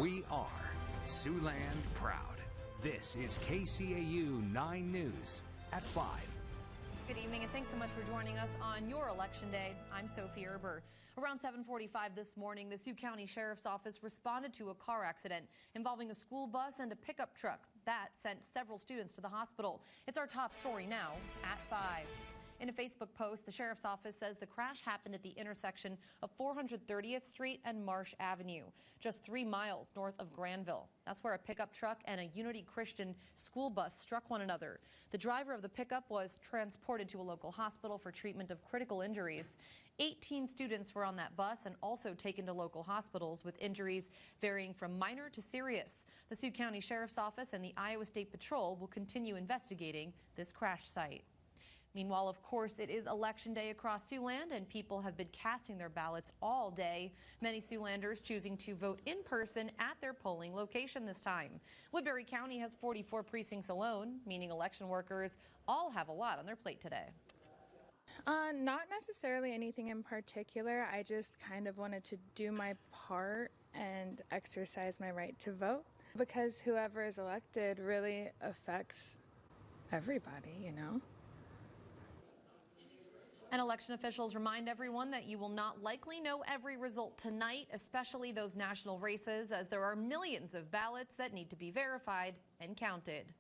We are Siouxland proud. This is KCAU 9 News at 5. Good evening and thanks so much for joining us on your election day. I'm Sophie Erber. Around 7:45 this morning, the Sioux County Sheriff's Office responded to a car accident involving a school bus and a pickup truck. That sent several students to the hospital. It's our top story now at 5. In a Facebook post, the Sheriff's Office says the crash happened at the intersection of 430th Street and Marsh Avenue, just 3 miles north of Granville. That's where a pickup truck and a Unity Christian school bus struck one another. The driver of the pickup was transported to a local hospital for treatment of critical injuries. 18 students were on that bus and also taken to local hospitals with injuries varying from minor to serious. The Sioux County Sheriff's Office and the Iowa State Patrol will continue investigating this crash site. Meanwhile, of course, it is Election Day across Siouxland, and people have been casting their ballots all day. Many Siouxlanders choosing to vote in person at their polling location this time. Woodbury County has 44 precincts alone, meaning election workers all have a lot on their plate today. Not necessarily anything in particular. I just kind of wanted to do my part and exercise my right to vote, because whoever is elected really affects everybody, you know? And election officials remind everyone that you will not likely know every result tonight, especially those national races, as there are millions of ballots that need to be verified and counted.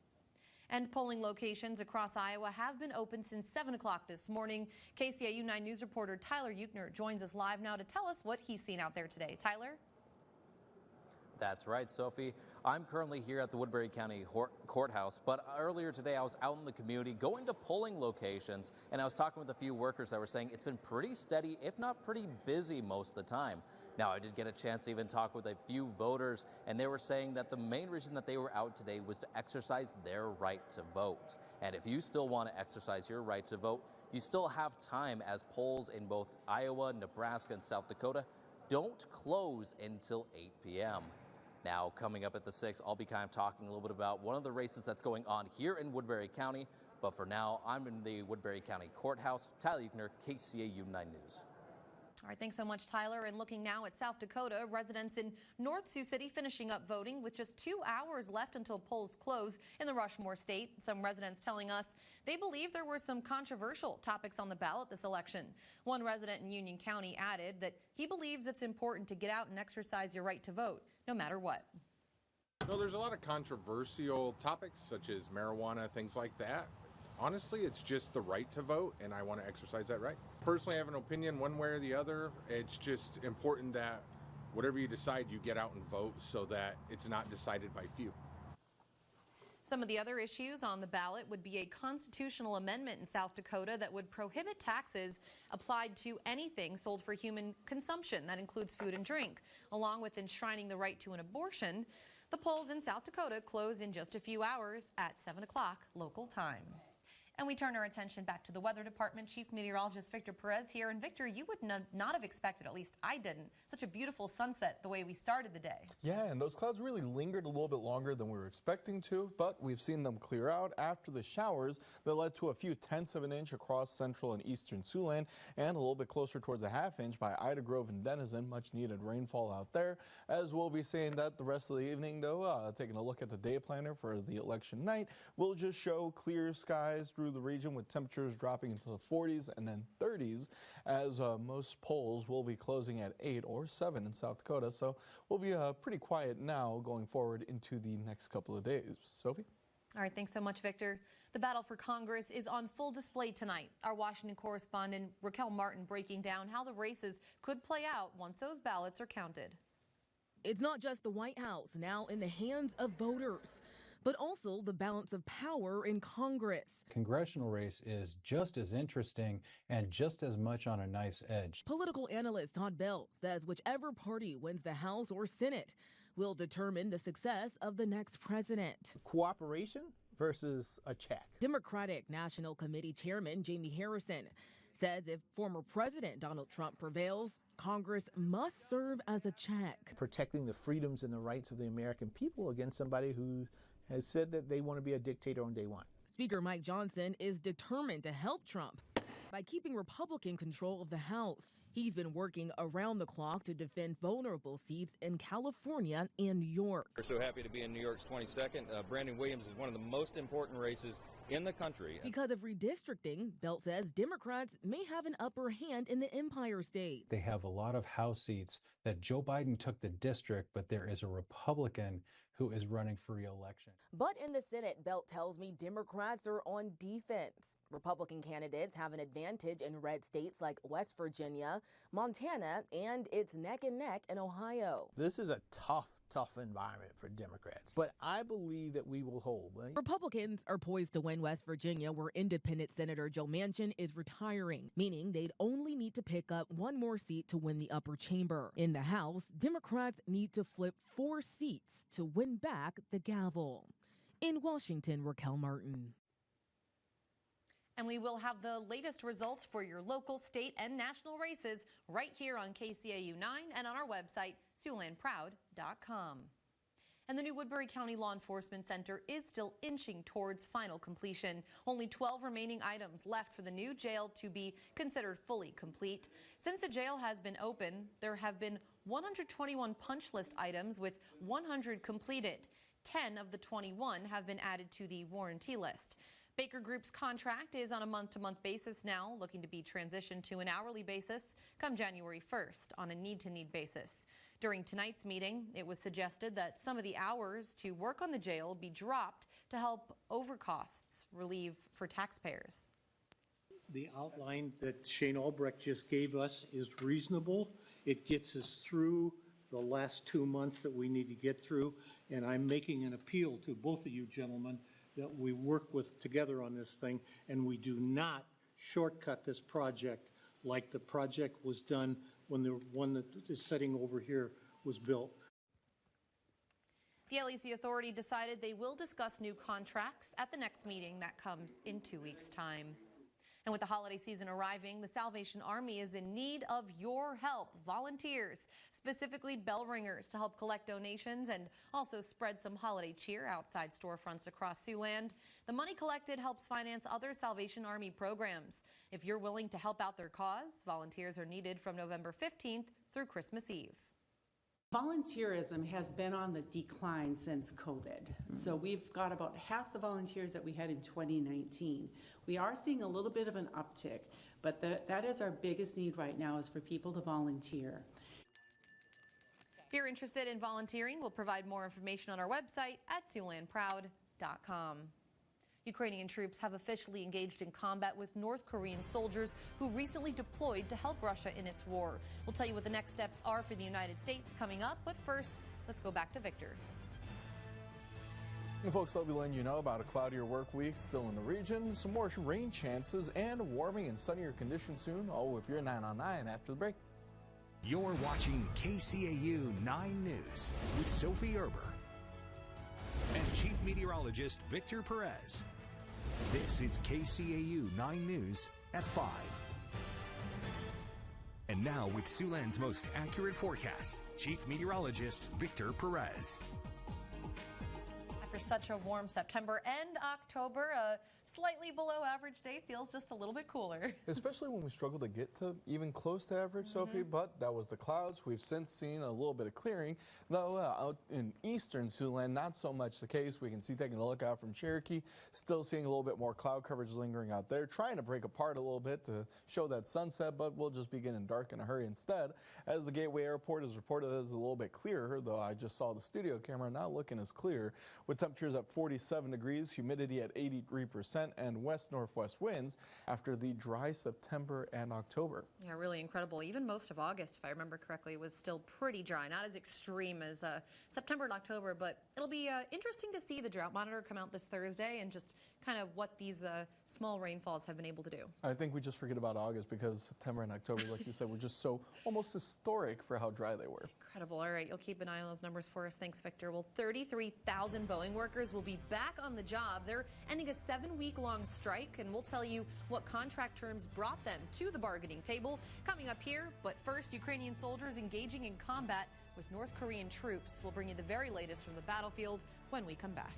And polling locations across Iowa have been open since 7 o'clock this morning. KCAU 9 News reporter Tyler Euchner joins us live now to tell us what he's seen out there today. Tyler? That's right, Sophie. I'm currently here at the Woodbury County Courthouse, but earlier today I was out in the community going to polling locations, and I was talking with a few workers that were saying it's been pretty steady, if not pretty busy most of the time. Now, I did get a chance to even talk with a few voters, and they were saying that the main reason that they were out today was to exercise their right to vote. And if you still want to exercise your right to vote, you still have time, as polls in both Iowa, Nebraska, and South Dakota don't close until 8 p.m. Now, coming up at the 6, I'll be kind of talking a little bit about one of the races that's going on here in Woodbury County. But for now, I'm in the Woodbury County Courthouse. Tyler Euchner, KCAU 9 News. All right, thanks so much, Tyler. And looking now at South Dakota, residents in North Sioux City finishing up voting with just 2 hours left until polls close in the Rushmore state. Some residents telling us they believe there were some controversial topics on the ballot this election. One resident in Union County added that he believes it's important to get out and exercise your right to vote, no matter what. No, there's a lot of controversial topics such as marijuana, things like that. Honestly, it's just the right to vote, and I want to exercise that right. Personally, I have an opinion one way or the other. It's just important that whatever you decide, you get out and vote so that it's not decided by few. Some of the other issues on the ballot would be a constitutional amendment in South Dakota that would prohibit taxes applied to anything sold for human consumption. That includes food and drink, along with enshrining the right to an abortion. The polls in South Dakota close in just a few hours at 7 o'clock local time. And we turn our attention back to the Weather Department. Chief Meteorologist Victor Perez here. And Victor, you would not have expected, at least I didn't, such a beautiful sunset the way we started the day. Yeah, and those clouds really lingered a little bit longer than we were expecting to, but we've seen them clear out after the showers that led to a few tenths of an inch across central and eastern Siouxland, and a little bit closer towards a half inch by Ida Grove and Denison. Much needed rainfall out there, as we'll be seeing that the rest of the evening, though. Taking a look at the day planner for the election night, we'll just show clear skies through the region with temperatures dropping into the 40s and then 30s, as most polls will be closing at 8 or 7 in South Dakota. So we'll be pretty quiet now going forward into the next couple of days. Sophie? All right, thanks so much, Victor. The battle for Congress is on full display tonight. Our Washington correspondent Raquel Martin breaking down how the races could play out once those ballots are counted. It's not just the White House now in the hands of voters, but also the balance of power in Congress. Congressional race is just as interesting and just as much on a knife's edge. Political analyst Todd Bell says whichever party wins the House or Senate will determine the success of the next president. Cooperation versus a check. Democratic National Committee Chairman Jamie Harrison says if former President Donald Trump prevails, Congress must serve as a check. Protecting the freedoms and the rights of the American people against somebody who has said that they want to be a dictator on day one. Speaker Mike Johnson is determined to help Trump by keeping Republican control of the House. He's been working around the clock to defend vulnerable seats in California and New York. We're so happy to be in New York's 22nd. Brandon Williams is one of the most important races in the country. Because of redistricting, Belt says Democrats may have an upper hand in the Empire State. They have a lot of House seats that Joe Biden took the district, but there is a Republican who is running for re-election. But in the Senate, Belt tells me Democrats are on defense. Republican candidates have an advantage in red states like West Virginia, Montana, and it's neck and neck in Ohio. This is a tough environment for Democrats, but I believe that we will hold. Republicans are poised to win West Virginia, where independent Senator Joe Manchin is retiring, meaning they'd only need to pick up one more seat to win the upper chamber. In the House, Democrats need to flip 4 seats to win back the gavel. In Washington, Raquel Martin. And we will have the latest results for your local, state, and national races right here on KCAU 9 and on our website, SiouxlandProud.com. And the new Woodbury County Law Enforcement Center is still inching towards final completion. Only 12 remaining items left for the new jail to be considered fully complete. Since the jail has been open, there have been 121 punch list items with 100 completed. 10 of the 21 have been added to the warranty list. Baker Group's contract is on a month-to-month basis now, looking to be transitioned to an hourly basis come January 1st on a need-to-need basis. During tonight's meeting, it was suggested that some of the hours to work on the jail be dropped to help overcosts relieve for taxpayers. The outline that Shane Albrecht just gave us is reasonable. It gets us through the last 2 months that we need to get through, and I'm making an appeal to both of you gentlemen that we work with together on this thing, and we do not shortcut this project like the project was done when the one that is sitting over here was built. The LEC Authority decided they will discuss new contracts at the next meeting that comes in 2 weeks' time. And with the holiday season arriving, the Salvation Army is in need of your help. Volunteers, specifically bell ringers, to help collect donations and also spread some holiday cheer outside storefronts across Siouxland. The money collected helps finance other Salvation Army programs. If you're willing to help out their cause, volunteers are needed from November 15th through Christmas Eve. Volunteerism has been on the decline since COVID. So we've got about half the volunteers that we had in 2019. We are seeing a little bit of an uptick, but that is our biggest need right now, is for people to volunteer. If you're interested in volunteering, we'll provide more information on our website at SiouxlandProud.com. Ukrainian troops have officially engaged in combat with North Korean soldiers who recently deployed to help Russia in its war. We'll tell you what the next steps are for the United States coming up, but first, let's go back to Victor. And folks, I'll be letting you know about a cloudier work week still in the region, some more rain chances, and warming and sunnier conditions soon. Oh, if you're 9 on 9 after the break. You're watching KCAU 9 News with Sophie Erber and Chief Meteorologist Victor Perez. This is KCAU 9 News at 5. And now with Siouxland's most accurate forecast, Chief Meteorologist Victor Perez. After such a warm September and October, a slightly below average day feels just a little bit cooler. Especially when we struggle to get to even close to average, Sophie, but that was the clouds. We've since seen a little bit of clearing, though out in eastern Siouxland, not so much the case. We can see, taking a look out from Cherokee, still seeing a little bit more cloud coverage lingering out there, trying to break apart a little bit to show that sunset, but we'll just be getting dark in a hurry instead. As the Gateway Airport is reported as a little bit clearer, though I just saw the studio camera not looking as clear, with temperatures at 47 degrees, humidity at 83%, and west-northwest winds after the dry September and October. Yeah, really incredible. Even most of August, if I remember correctly, was still pretty dry. Not as extreme as September and October, but it'll be interesting to see the drought monitor come out this Thursday and just kind of what these small rainfalls have been able to do. I think we just forget about August because September and October, like you said, were just so almost historic for how dry they were. Incredible. All right, you'll keep an eye on those numbers for us. Thanks, Victor. Well, 33,000 Boeing workers will be back on the job. They're ending a 7-week-long strike, and we'll tell you what contract terms brought them to the bargaining table coming up here. But first, Ukrainian soldiers engaging in combat with North Korean troops. We'll bring you the very latest from the battlefield when we come back.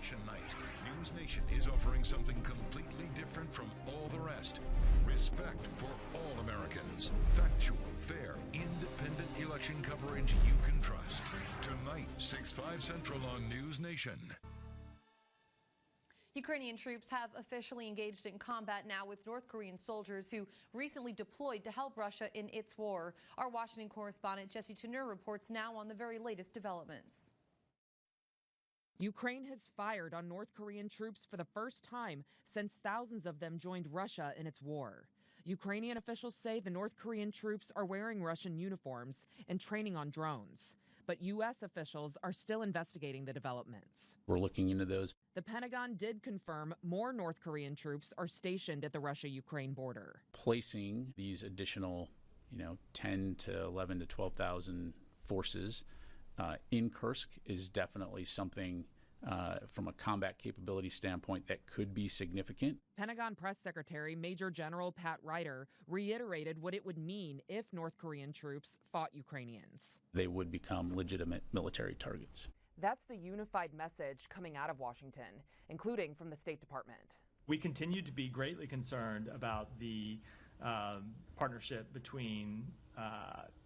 election night, News Nation is offering something completely different from all the rest. Respect for all Americans. Factual, fair, independent election coverage you can trust. Tonight, 6/5 Central on News Nation. Ukrainian troops have officially engaged in combat now with North Korean soldiers who recently deployed to help Russia in its war. Our Washington correspondent Jesse Tenur reports now on the very latest developments. Ukraine has fired on North Korean troops for the first time since thousands of them joined Russia in its war. Ukrainian officials say the North Korean troops are wearing Russian uniforms and training on drones. But U.S. officials are still investigating the developments. We're looking into those. The Pentagon did confirm more North Korean troops are stationed at the Russia-Ukraine border. Placing these additional, 10 to 11 to 12,000 forces in Kursk is definitely something from a combat capability standpoint that could be significant. Pentagon Press Secretary Major General Pat Ryder reiterated what it would mean if North Korean troops fought Ukrainians. They would become legitimate military targets. That's the unified message coming out of Washington, including from the State Department. We continue to be greatly concerned about the partnership between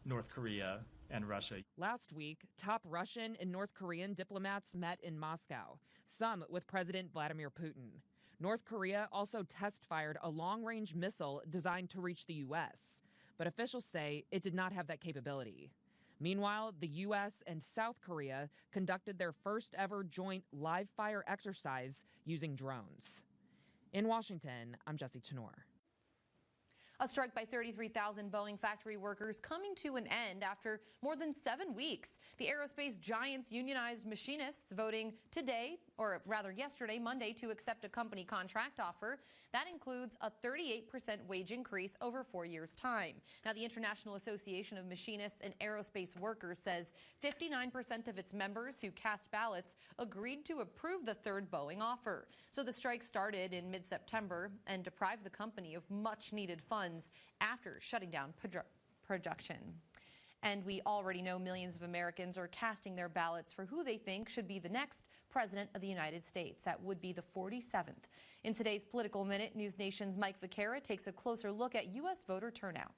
North Korea and Russia. Last week, top Russian and North Korean diplomats met in Moscow, some with President Vladimir Putin. North Korea also test-fired a long-range missile designed to reach the U.S., but officials say it did not have that capability. Meanwhile, the U.S. and South Korea conducted their first-ever joint live-fire exercise using drones. In Washington, I'm Jesse Tenor. A strike by 33,000 Boeing factory workers coming to an end after more than 7 weeks. The aerospace giant's unionized machinists voting today, or rather yesterday, Monday, to accept a company contract offer. That includes a 38% wage increase over 4 years' time. Now, the International Association of Machinists and Aerospace Workers says 59% of its members who cast ballots agreed to approve the third Boeing offer. So the strike started in mid-September and deprived the company of much-needed funds after shutting down production. And we already know millions of Americans are casting their ballots for who they think should be the next president of the United States. That would be the 47th. In today's Political Minute, News Nation's Mike Vaquera takes a closer look at U.S. voter turnout.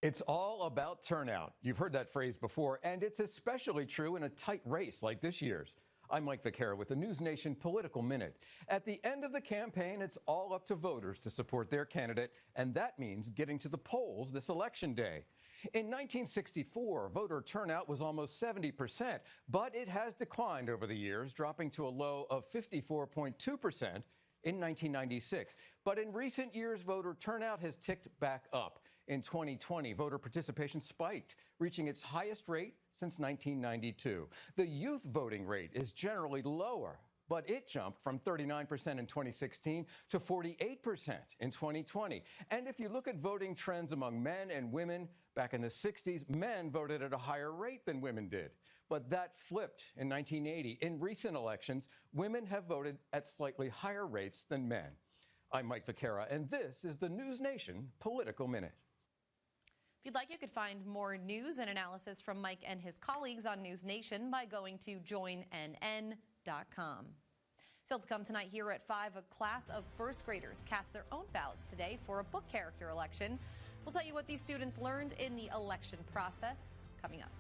It's all about turnout. You've heard that phrase before, and it's especially true in a tight race like this year's. I'm Mike Vaquera with the News Nation Political Minute. At the end of the campaign, it's all up to voters to support their candidate, and that means getting to the polls this election day. In 1964, voter turnout was almost 70%, but it has declined over the years, dropping to a low of 54.2% in 1996. But in recent years, voter turnout has ticked back up. In 2020, voter participation spiked, reaching its highest rate since 1992. The youth voting rate is generally lower, but it jumped from 39% in 2016 to 48% in 2020. And if you look at voting trends among men and women, back in the 60s, men voted at a higher rate than women did. But that flipped in 1980. In recent elections, women have voted at slightly higher rates than men. I'm Mike Vaquera, and this is the News Nation Political Minute. If you'd like, you could find more news and analysis from Mike and his colleagues on News Nation by going to joinnn.com. Still to come tonight here at 5, a class of first graders cast their own ballots today for a book character election. We'll tell you what these students learned in the election process coming up.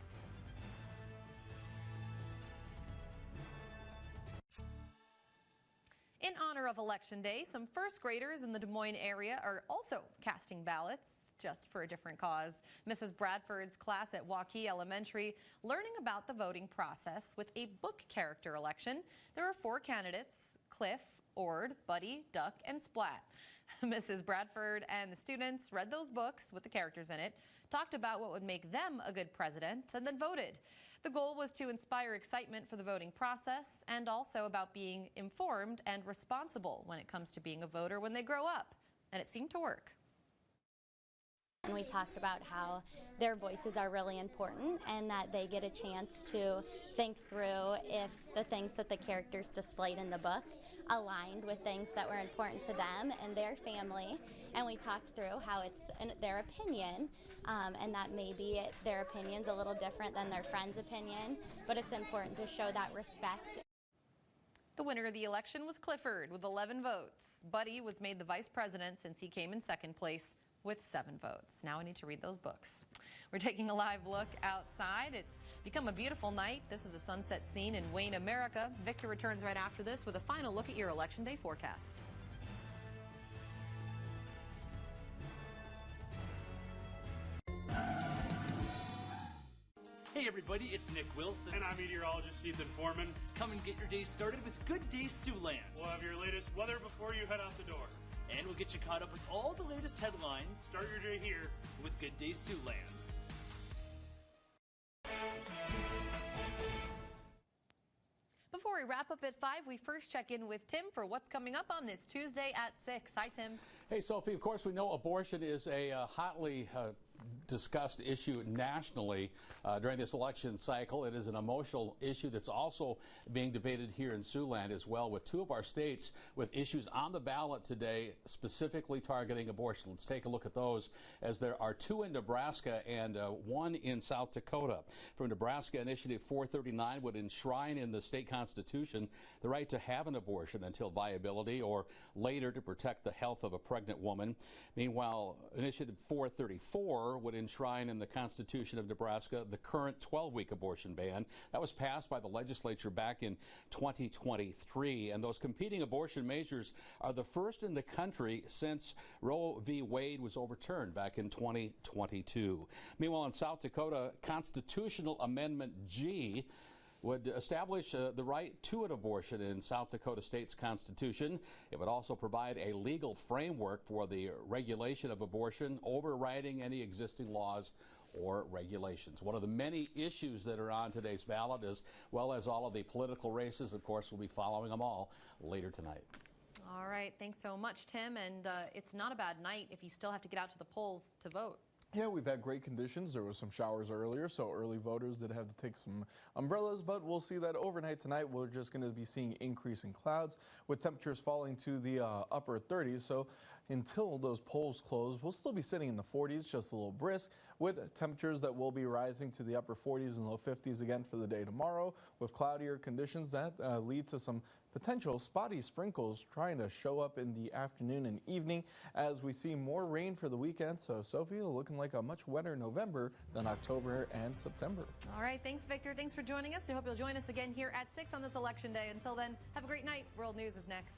In honor of Election Day, some first graders in the Des Moines area are also casting ballots, just for a different cause. Mrs. Bradford's class at Waukee Elementary learning about the voting process with a book character election. There are 4 candidates: Cliff, Ord, Buddy, Duck, and Splat. Mrs. Bradford and the students read those books with the characters in it, talked about what would make them a good president, and then voted. The goal was to inspire excitement for the voting process and also about being informed and responsible when it comes to being a voter when they grow up. And it seemed to work. And we talked about how their voices are really important and that they get a chance to think through if the things that the characters displayed in the book aligned with things that were important to them and their family. And we talked through how it's their opinion and that maybe their opinion's a little different than their friend's opinion, but it's important to show that respect. The winner of the election was Clifford with 11 votes. Buddy was made the vice president since he came in second place with 7 votes. Now I need to read those books. We're taking a live look outside. It's become a beautiful night. This is a sunset scene in Wayne, America. Victor returns right after this with a final look at your Election Day forecast. Hey everybody, it's Nick Wilson. And I'm meteorologist Ethan Foreman. Come and get your day started with Good Day Siouxland. We'll have your latest weather before you head out the door. And we'll get you caught up with all the latest headlines. Start your day here with Good Day Siouxland. Before we wrap up at 5, we first check in with Tim for what's coming up on this Tuesday at 6. Hi, Tim. Hey, Sophie. Of course, we know abortion is a hotly discussed issue nationally during this election cycle. It is an emotional issue that's also being debated here in Siouxland as well, with 2 of our states with issues on the ballot today specifically targeting abortion. Let's take a look at those, as there are 2 in Nebraska and 1 in South Dakota. From Nebraska, Initiative 439 would enshrine in the state constitution the right to have an abortion until viability or later to protect the health of a pregnant woman. Meanwhile, Initiative 434 would enshrine in the Constitution of Nebraska the current 12-week abortion ban. That was passed by the legislature back in 2023, and those competing abortion measures are the first in the country since Roe v. Wade was overturned back in 2022. Meanwhile, in South Dakota, Constitutional Amendment G would establish the right to an abortion in South Dakota State's Constitution. It would also provide a legal framework for the regulation of abortion, overriding any existing laws or regulations. One of the many issues that are on today's ballot, as well as all of the political races. Of course, we'll be following them all later tonight. All right. Thanks so much, Tim. And it's not a bad night if you still have to get out to the polls to vote. Yeah, we've had great conditions. There was some showers earlier, so early voters did have to take some umbrellas, but we'll see that overnight tonight. We're just going to be seeing increasing clouds with temperatures falling to the upper 30s. So until those polls close, we'll still be sitting in the 40s, just a little brisk, with temperatures that will be rising to the upper 40s and low 50s again for the day tomorrow, with cloudier conditions that lead to some potential spotty sprinkles trying to show up in the afternoon and evening as we see more rain for the weekend. So, Sophie, looking like a much wetter November than October and September. All right. Thanks, Victor. Thanks for joining us. We hope you'll join us again here at 6 on this Election Day. Until then, have a great night. World News is next.